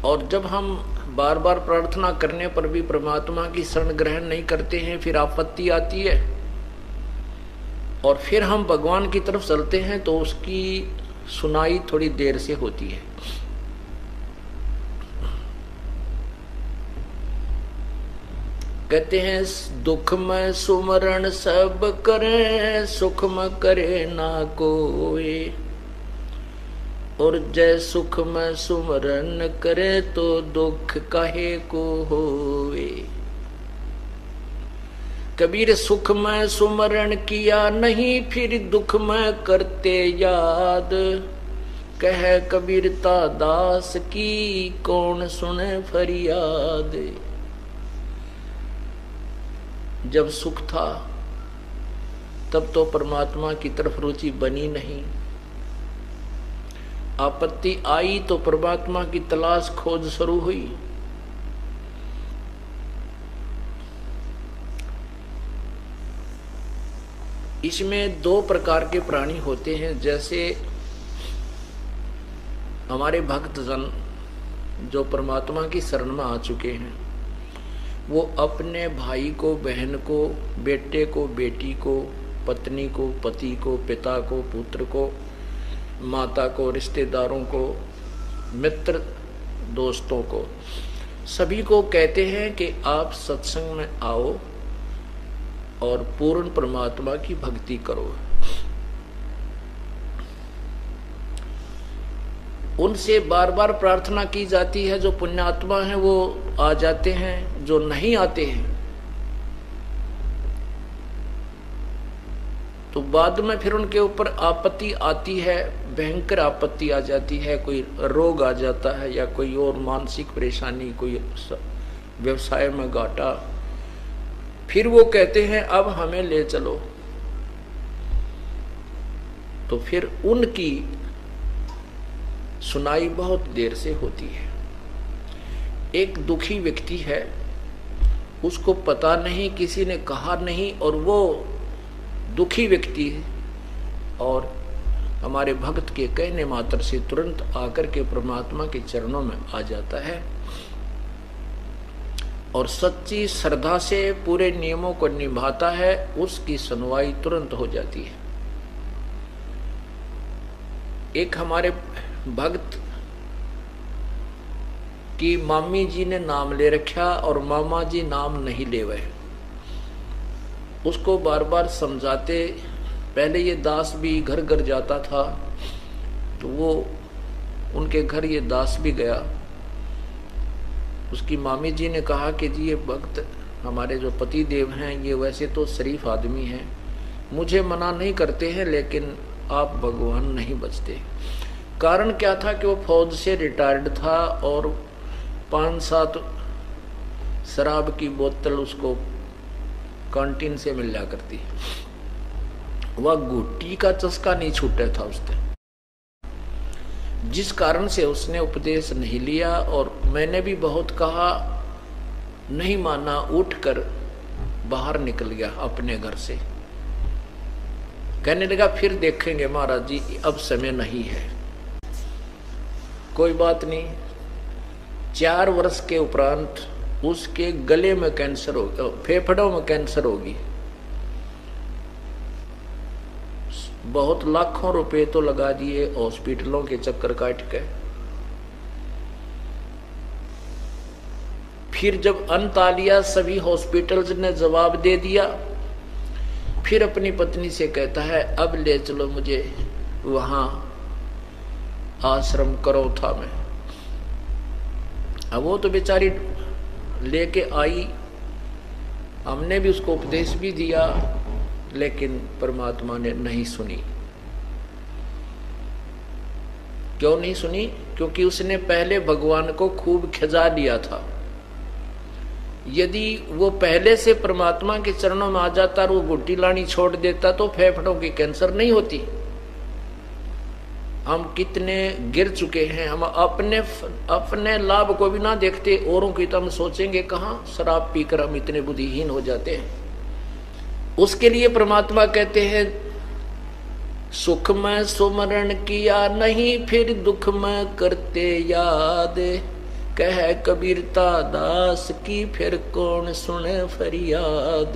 और जब हम बार बार प्रार्थना करने पर भी परमात्मा की शरण ग्रहण नहीं करते हैं, फिर आपत्ति आती है और फिर हम भगवान की तरफ चलते हैं तो उसकी सुनाई थोड़ी देर से होती है। कहते हैं दुख में सुमरण सब करे, सुख में करे ना कोई, और जय सुख में सुमरण करे तो दुख काहे को होवे। कबीर सुख में सुमरण किया नहीं, फिर दुख में करते याद, कह कबीरता दास की कौन सुने फरियाद। जब सुख था तब तो परमात्मा की तरफ रुचि बनी नहीं, आपत्ति आई तो परमात्मा की तलाश खोज शुरू हुई। इसमें दो प्रकार के प्राणी होते हैं। जैसे हमारे भक्तजन जो परमात्मा की शरण में आ चुके हैं, वो अपने भाई को, बहन को, बेटे को, बेटी को, पत्नी को, पति को, पिता को, पुत्र को, माता को, रिश्तेदारों को, मित्र दोस्तों को, सभी को कहते हैं कि आप सत्संग में आओ और पूर्ण परमात्मा की भक्ति करो। उनसे बार बार प्रार्थना की जाती है। जो पुण्यात्मा है वो आ जाते हैं, जो नहीं आते हैं तो बाद में फिर उनके ऊपर आपत्ति आती है, भयंकर आपत्ति आ जाती है। कोई रोग आ जाता है या कोई और मानसिक परेशानी, कोई व्यवसाय में घाटा, फिर वो कहते हैं अब हमें ले चलो। तो फिर उनकी सुनाई बहुत देर से होती है। एक दुखी व्यक्ति है, उसको पता नहीं, किसी ने कहा नहीं, और वो दुखी व्यक्ति और हमारे भक्त के कहने मात्र से तुरंत आकर के परमात्मा के चरणों में आ जाता है और सच्ची श्रद्धा से पूरे नियमों को निभाता है, उसकी सुनवाई तुरंत हो जाती है। एक हमारे भक्त की मामी जी ने नाम ले रखा और मामा जी नाम नहीं ले वह। उसको बार बार समझाते, पहले ये दास भी घर घर जाता था तो वो उनके घर ये दास भी गया। उसकी मामी जी ने कहा कि जी ये भक्त हमारे जो पति देव हैं ये वैसे तो शरीफ आदमी हैं, मुझे मना नहीं करते हैं, लेकिन आप भगवान नहीं बचते। कारण क्या था कि वो फौज से रिटायर्ड था और 5-7 शराब की बोतल उसको कैंटीन से मिल जाया करती, वह गुट्टी का चस्का नहीं छूटा था उसने, जिस कारण से उसने उपदेश नहीं लिया। और मैंने भी बहुत कहा, नहीं माना, उठकर बाहर निकल गया अपने घर से। कहने लगा फिर देखेंगे महाराज जी, अब समय नहीं है। कोई बात नहीं। 4 वर्ष के उपरांत उसके गले में कैंसर हो गया, फेफड़ों में कैंसर होगी। बहुत लाखों रुपए तो लगा दिए हॉस्पिटलों के चक्कर काट के। फिर जब अंत आ लिया, सभी हॉस्पिटल्स ने जवाब दे दिया, फिर अपनी पत्नी से कहता है अब ले चलो मुझे वहां आश्रम करो था में। अब वो तो बेचारी लेके आई, हमने भी उसको उपदेश भी दिया, लेकिन परमात्मा ने नहीं सुनी। क्यों नहीं सुनी? क्योंकि उसने पहले भगवान को खूब खिजा लिया था। यदि वो पहले से परमात्मा के चरणों में आ जाता और वो गुट्टी लानी छोड़ देता तो फेफड़ों की कैंसर नहीं होती। हम कितने गिर चुके हैं, हम अपने लाभ को भी ना देखते, औरों की तो हम सोचेंगे कहाँ। शराब पीकर हम इतने बुद्धिहीन हो जाते हैं। उसके लिए परमात्मा कहते हैं सुख में सुमरण किया नहीं, फिर दुख में करते याद, कह कबीरता दास की फिर कौन सुने फरियाद।